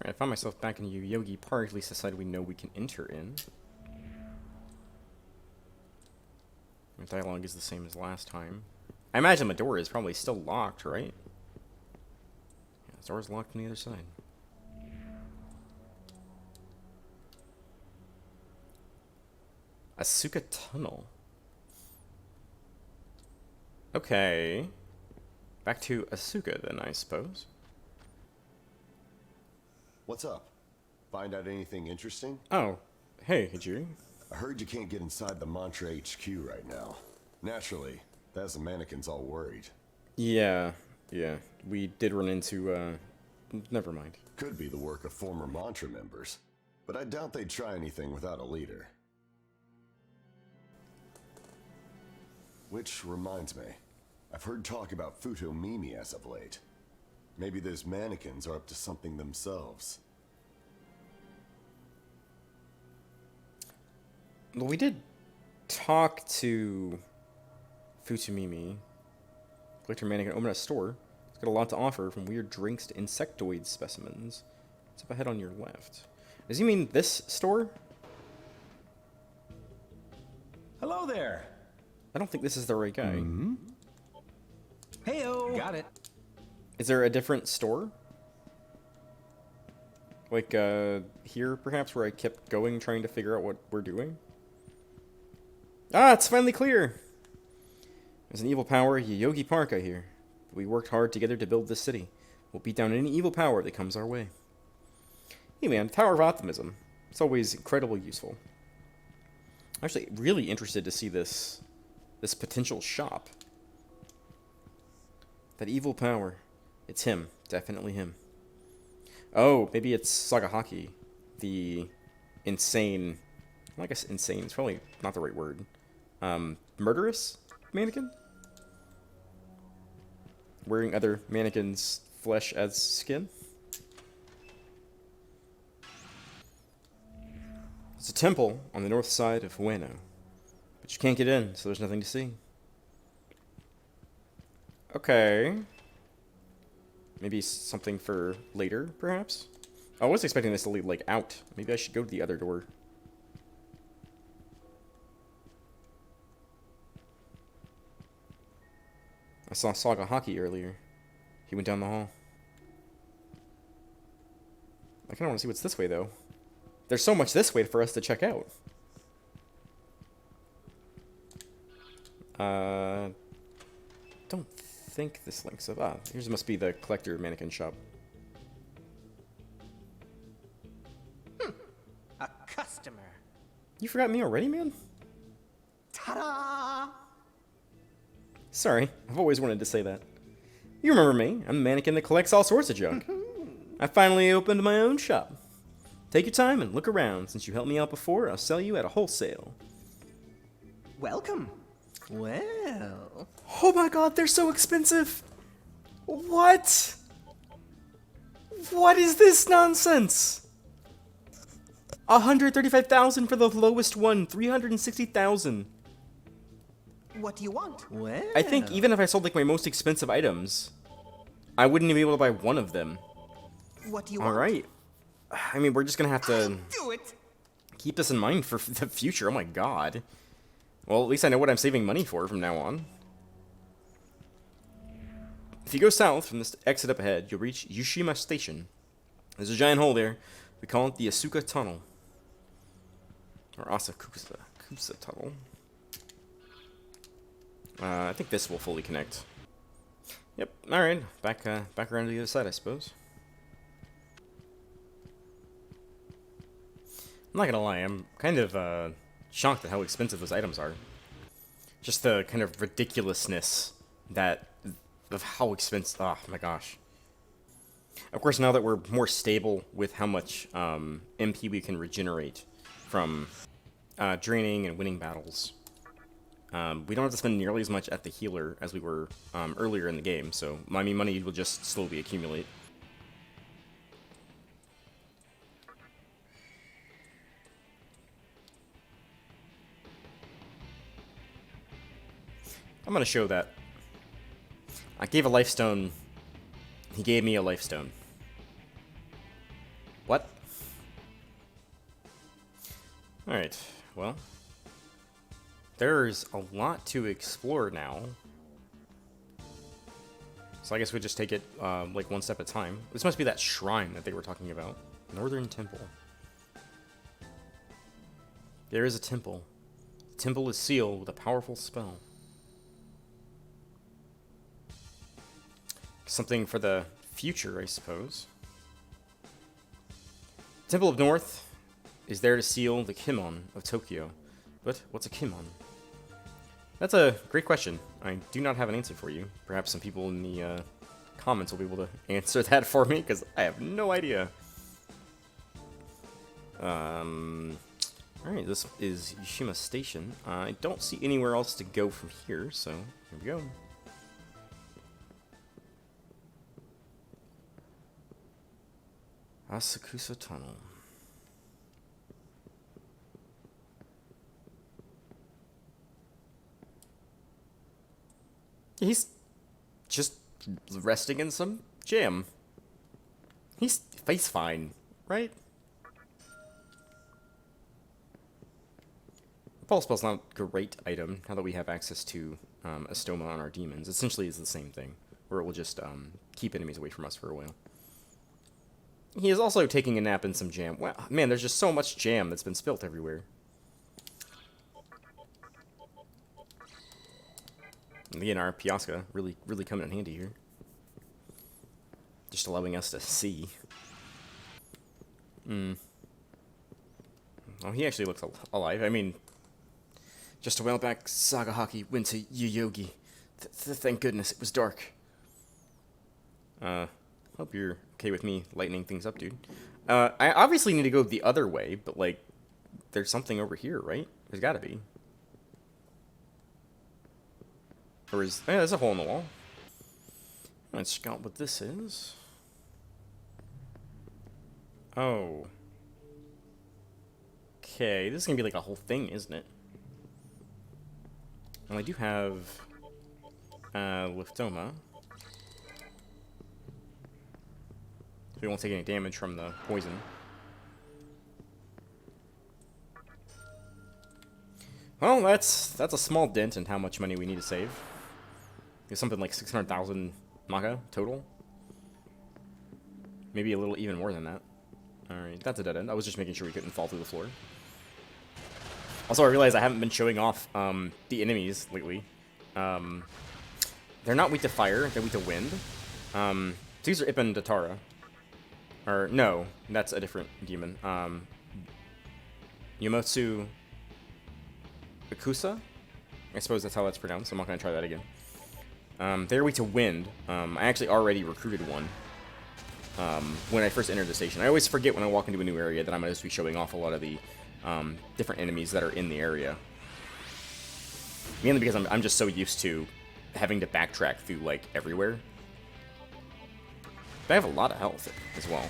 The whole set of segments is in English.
I found myself back in Yogi Park, at least the side we know we can enter in. The dialogue is the same as last time. I imagine the door is probably still locked, right? Yeah, the door's locked on the other side. Asuka Tunnel. Okay. Back to Asuka then, I suppose. What's up? Find out anything interesting? Oh. Hey, Hijiri. I heard you can't get inside the Mantra HQ right now. Naturally, that has the mannequins all worried. Yeah. We did run into, never mind. Could be the work of former Mantra members, but I doubt they'd try anything without a leader. Which reminds me, I've heard talk about Futomimi as of late. Maybe those mannequins are up to something themselves. Well, we did talk to Futomimi. Collector mannequin opened a store. It's got a lot to offer, from weird drinks to insectoid specimens. It's up ahead on your left. Does he mean this store? Hello there. I don't think this is the right guy. Heyo. Got it. Is there a different store? Like, here, perhaps, where I kept going, trying to figure out what we're doing? Ah, it's finally clear! There's an evil power at Yogi Park, I hear. We worked hard together to build this city. We'll beat down any evil power that comes our way. Hey man, Tower of Optimism. It's always incredibly useful. I'm actually really interested to see this potential shop. That evil power. It's him. Definitely him. Oh, maybe it's Sagahaki. The insane... Well, I guess insane is probably not the right word. Murderous mannequin? Wearing other mannequins' flesh as skin? It's a temple on the north side of Ueno. But you can't get in, so there's nothing to see. Okay. Maybe something for later, perhaps? I was expecting this to lead, like, out. Maybe I should go to the other door. I saw Sagahaki earlier. He went down the hall. I kind of want to see what's this way, though. There's so much this way for us to check out. Don't think this links up. Ah, here's must be the collector mannequin shop. A customer. You forgot me already, man? Ta-da! Sorry, I've always wanted to say that. You remember me. I'm the mannequin that collects all sorts of junk. I finally opened my own shop. Take your time and look around. Since you helped me out before, I'll sell you at a wholesale. Welcome. Well. Oh my god, they're so expensive! What? What is this nonsense? 135,000 for the lowest one, 360,000. What do you want? Well. I think even if I sold like my most expensive items, I wouldn't even be able to buy one of them. What do you want? Alright. I mean, we're just gonna have to Do it. keep this in mind for the future. Oh my god. Well, at least I know what I'm saving money for from now on. If you go south from this exit up ahead, you'll reach Yushima Station. There's a giant hole there. We call it the Asuka Tunnel. Or Asakusa Tunnel. I think this will fully connect. Yep, alright. Back around to the other side, I suppose. I'm not gonna lie, I'm kind of shocked at how expensive those items are. Just the kind of ridiculousness of how expensive. Oh my gosh. Of course, now that we're more stable with how much MP we can regenerate from draining and winning battles, we don't have to spend nearly as much at the healer as we were earlier in the game. So, I mean, money will just slowly accumulate. I'm gonna show that. I gave a life stone. He gave me a life stone. What? Alright, well. There's a lot to explore now. So I guess we just take it, like, one step at a time. This must be that shrine that they were talking about. Northern Temple. There is a temple. The temple is sealed with a powerful spell. Something for the future, I suppose. Temple of North is there to seal the Kimon of Tokyo. But what's a Kimon? That's a great question. I do not have an answer for you. Perhaps some people in the comments will be able to answer that for me, because I have no idea. Alright, this is Yushima Station. I don't see anywhere else to go from here, so here we go. Asakusa Tunnel. He's just resting in some jam. He's fine, right? Pulse Spell's not a great item now that we have access to Astoma on our demons. Essentially, it's the same thing, where it will just keep enemies away from us for a while. He is also taking a nap in some jam. Wow, man, there's just so much jam that's been spilt everywhere. And again, our Piasca really coming in handy here. Just allowing us to see. Oh, he actually looks alive. I mean, just a while back, Sagahaki went to Yoyogi. Thank goodness it was dark. Hope you're okay with me lightening things up, dude. I obviously need to go the other way, but, like, there's something over here, right? There's gotta be. Or is... Oh, yeah, there's a hole in the wall. Let's check out what this is. Oh. Okay, this is gonna be like a whole thing, isn't it? Well, I do have... Liftoma. So we won't take any damage from the poison. Well, that's a small dent in how much money we need to save. It's something like 600,000 Maka total. Maybe a little even more than that. Alright, that's a dead end. I was just making sure we couldn't fall through the floor. Also, I realized I haven't been showing off the enemies lately. They're not weak to fire, they're weak to wind. These are Ippen Datara. Or, no, that's a different demon. Yomotsu Akusa? I suppose that's how that's pronounced. I'm not going to try that again. They're weak to wind. I actually already recruited one when I first entered the station. I always forget when I walk into a new area that I'm going to be showing off a lot of the different enemies that are in the area. Mainly because I'm just so used to having to backtrack through, like, everywhere. But I have a lot of health as well.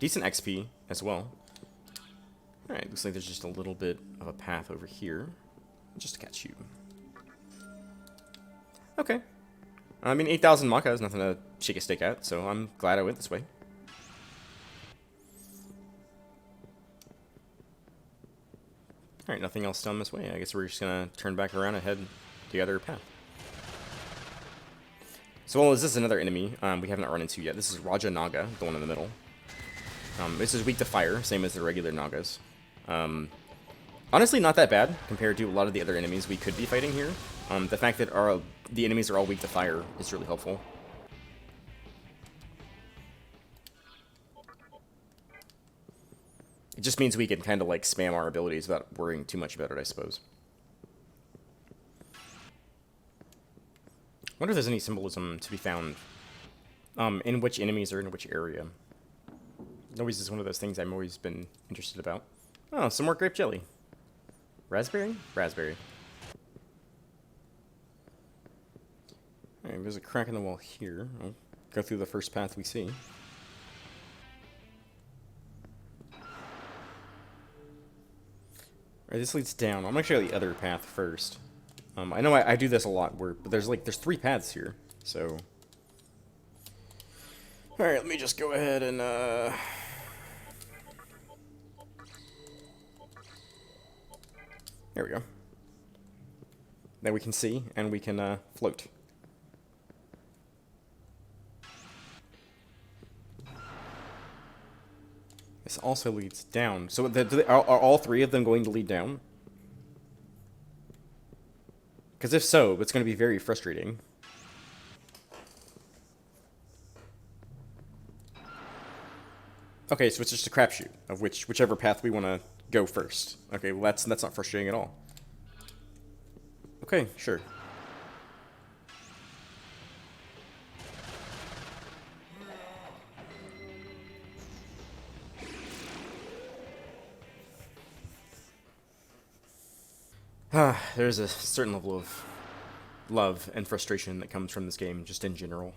Decent XP as well. Alright, looks like there's just a little bit of a path over here. Just to catch you. Okay. I mean, 8,000 Maka is nothing to shake a stick at, so I'm glad I went this way. Alright, nothing else down this way. I guess we're just gonna turn back around and head the other path. So, well, is this another enemy we haven't run into yet? This is Raja Naga, the one in the middle. This is weak to fire, same as the regular Nagas. Honestly, not that bad compared to a lot of the other enemies we could be fighting here. The fact that the enemies are all weak to fire is really helpful. It just means we can kind of like spam our abilities without worrying too much about it, I suppose. I wonder if there's any symbolism to be found in which enemies are in which area. Always is one of those things I've always been interested about. Oh, some more grape jelly. Raspberry? Raspberry. Alright, there's a crack in the wall here. I'll go through the first path we see. Alright, this leads down. I'm gonna show you the other path first. I know I do this a lot, but there's 3 paths here, so Alright, let me just go ahead and, there we go. Then we can see, and we can, float. This also leads down. So are all three of them going to lead down? Because if so, it's going to be very frustrating. Okay, so it's just a crapshoot of whichever path we want to go first. Okay, well that's not frustrating at all. Okay, sure. There's a certain level of love and frustration that comes from this game, just in general.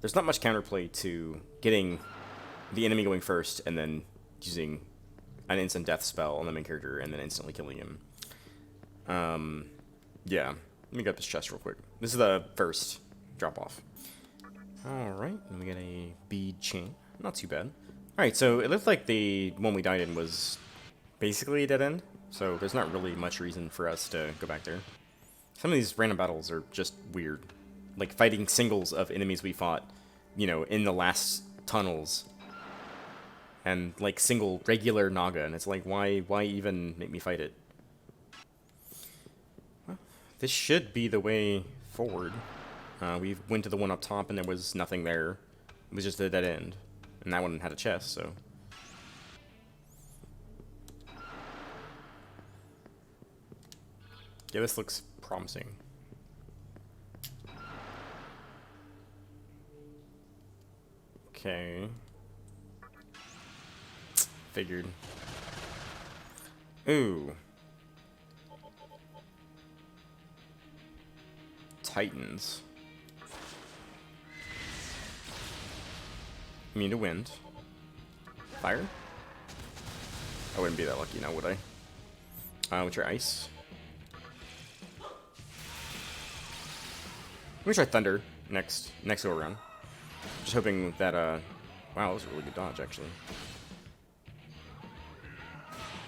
There's not much counterplay to getting the enemy going first and then using an instant death spell on the main character and then instantly killing him. Yeah. Let me get this chest real quick. This is the first drop-off. Alright, and we get a bead chain. Not too bad. Alright, so it looked like the one we died in was basically a dead end, so there's not really much reason for us to go back there. Some of these random battles are just weird. Like fighting singles of enemies we fought, you know, in the last tunnels. And like single regular Naga, and it's like, why even make me fight it? Well, this should be the way forward. We went to the one up top and there was nothing there. It was just a dead end. And that one had a chest, so... Yeah, this looks promising. Okay. Figured. Ooh. Titans. Immune to wind. Fire? I wouldn't be that lucky now, would I? What's your ice? Let me try Thunder next go around. Just hoping that, wow, that was a really good dodge, actually.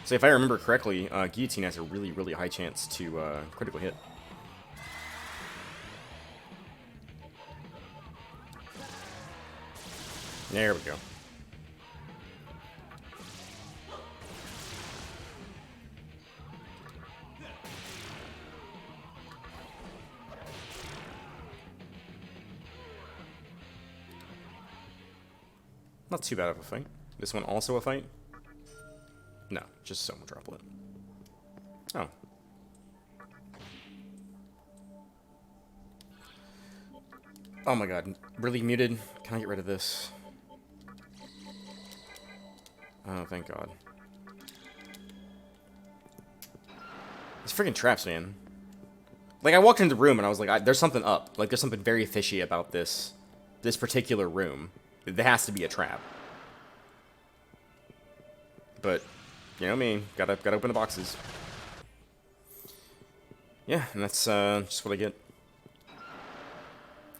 So if I remember correctly, Guillotine has a really, really high chance to, critical hit. There we go. Not too bad of a fight. This one also a fight? No, just Soma Droplet. Oh. Oh my god, really muted? Can I get rid of this? Oh, thank god. These freaking traps, man. Like, I walked into the room and I was like, there's something up. Like, there's something very fishy about this particular room. There has to be a trap. But, you know me, gotta open the boxes. Yeah, and that's just what I get.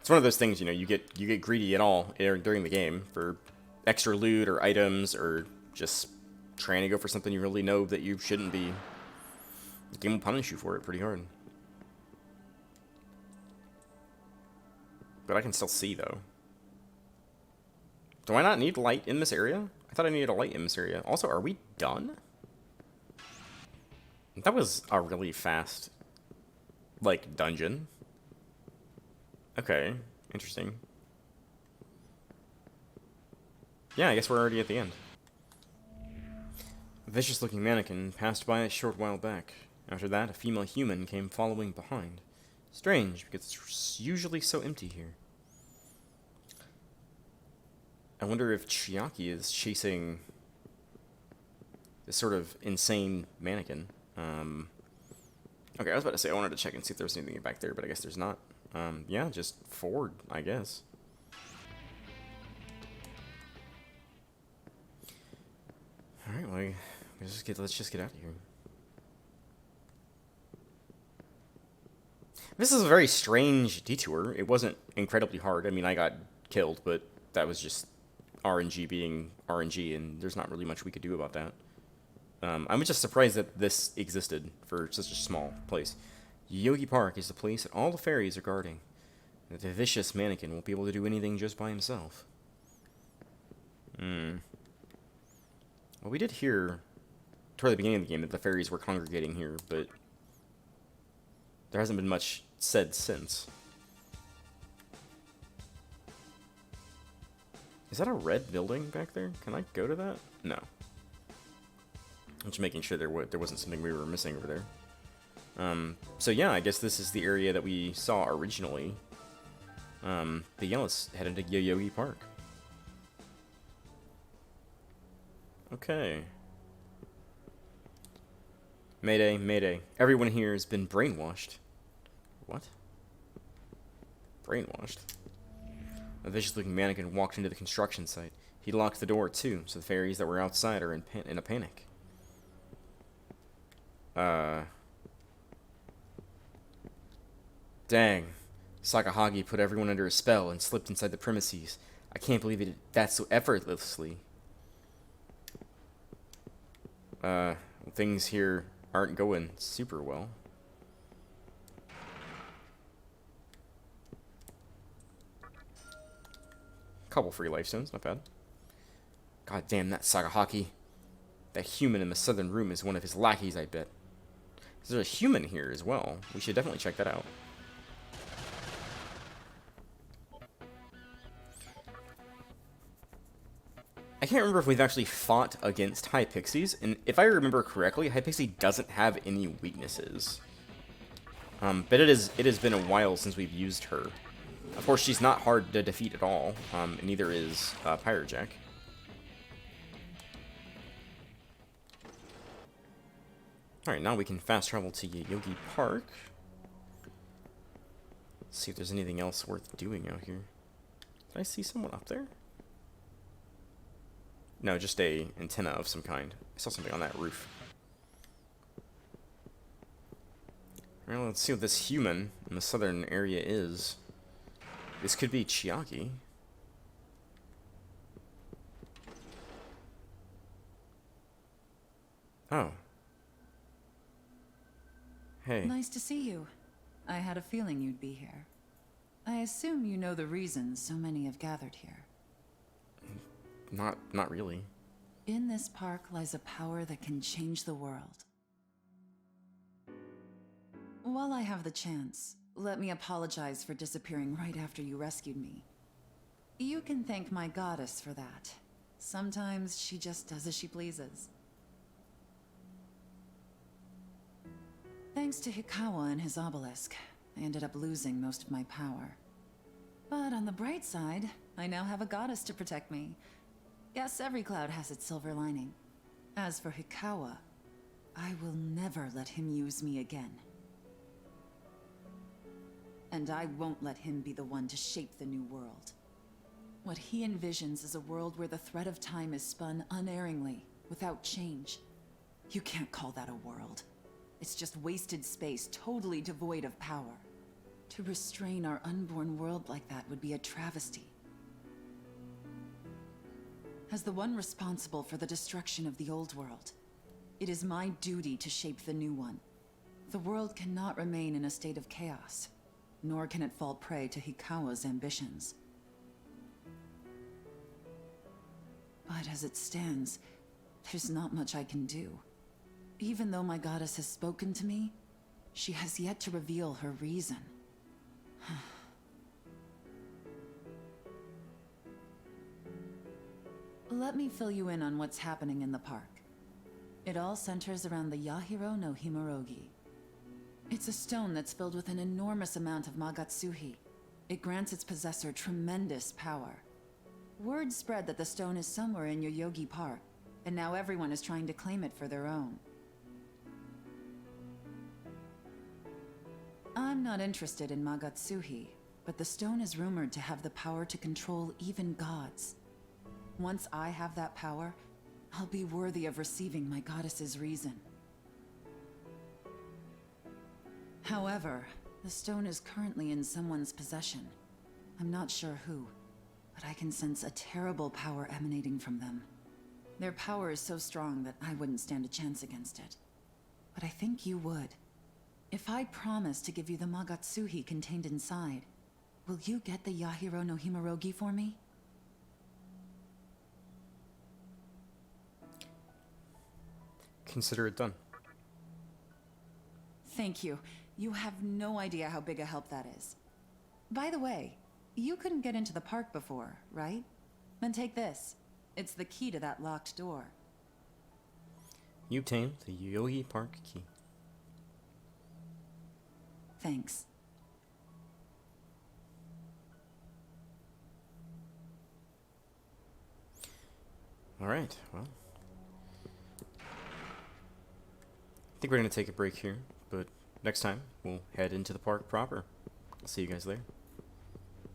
It's one of those things, you know, you get greedy at all during the game for extra loot or items or just trying to go for something you really know that you shouldn't be. The game will punish you for it pretty hard. But I can still see, though. Do I not need light in this area? I thought I needed a light in this area. Also, are we done? That was a really fast, like, dungeon. Okay, interesting. Yeah, I guess we're already at the end. A vicious-looking mannequin passed by a short while back. After that, a female human came following behind. Strange, because it's usually so empty here. I wonder if Chiaki is chasing this sort of insane mannequin. Okay, I was about to say I wanted to check and see if there was anything back there, but I guess there's not. Yeah, just forward, I guess. Alright, well, let's just get out of here. This is a very strange detour. It wasn't incredibly hard. I mean, I got killed, but that was just RNG being RNG, and there's not really much we could do about that. I'm just surprised that this existed for such a small place. Yogi Park is the place that all the fairies are guarding. The vicious mannequin won't be able to do anything just by himself. Well, we did hear toward the beginning of the game that the fairies were congregating here, but there hasn't been much said since. Is that a red building back there? Can I go to that? No. I'm just making sure there wasn't something we were missing over there. So yeah, I guess this is the area that we saw originally. But yeah, let's head into Yogi Park. Okay. Mayday, mayday. Everyone here has been brainwashed. What? Brainwashed? A vicious-looking mannequin walked into the construction site. He locked the door, too, so the fairies that were outside are in a panic. Dang. Sakahagi put everyone under a spell and slipped inside the premises. I can't believe it did that so effortlessly. Things here aren't going super well. Couple free life stones, not bad. God damn that Sakahagi. That human in the southern room is one of his lackeys, I bet. There's a human here as well. We should definitely check that out. I can't remember if we've actually fought against Hypixies, and if I remember correctly, Hypixie doesn't have any weaknesses. But it has been a while since we've used her. Of course, she's not hard to defeat at all, and neither is Pyrojack. Alright, now we can fast travel to Yogi Park. Let's see if there's anything else worth doing out here. Did I see someone up there? No, just a antenna of some kind. I saw something on that roof. Alright, let's see what this human in the southern area is. This could be Chiaki. Oh. Hey. Nice to see you. I had a feeling you'd be here. I assume you know the reason so many have gathered here. Not really. In this park lies a power that can change the world. While I have the chance, let me apologize for disappearing right after you rescued me. You can thank my goddess for that. Sometimes she just does as she pleases. Thanks to Hikawa and his obelisk, I ended up losing most of my power. But on the bright side, I now have a goddess to protect me. Yes, every cloud has its silver lining. As for Hikawa, I will never let him use me again. And I won't let him be the one to shape the new world. What he envisions is a world where the thread of time is spun unerringly, without change. You can't call that a world. It's just wasted space, totally devoid of power. To restrain our unborn world like that would be a travesty. As the one responsible for the destruction of the old world, it is my duty to shape the new one. The world cannot remain in a state of chaos, nor can it fall prey to Hikawa's ambitions. But as it stands, there's not much I can do. Even though my goddess has spoken to me, she has yet to reveal her reason. Let me fill you in on what's happening in the park. It all centers around the Yahiro no Himorogi. It's a stone that's filled with an enormous amount of Magatsuhi. It grants its possessor tremendous power. Word spread that the stone is somewhere in Yoyogi Park, and now everyone is trying to claim it for their own. I'm not interested in Magatsuhi, but the stone is rumored to have the power to control even gods. Once I have that power, I'll be worthy of receiving my goddess's reason. However, The stone is currently in someone's possession. I'm not sure who, but I can sense a terrible power emanating from them. Their power is so strong that I wouldn't stand a chance against it. But I think you would. If I promise to give you the Magatsuhi contained inside, will you get the Yahiro no Himorogi for me? Consider it done. Thank you. You have no idea how big a help that is. By the way, you couldn't get into the park before, right? Then take this. It's the key to that locked door. You obtained the Yogi Park key. Thanks. Alright, well. I think we're going to take a break here, but next time we'll head into the park proper. I'll see you guys there.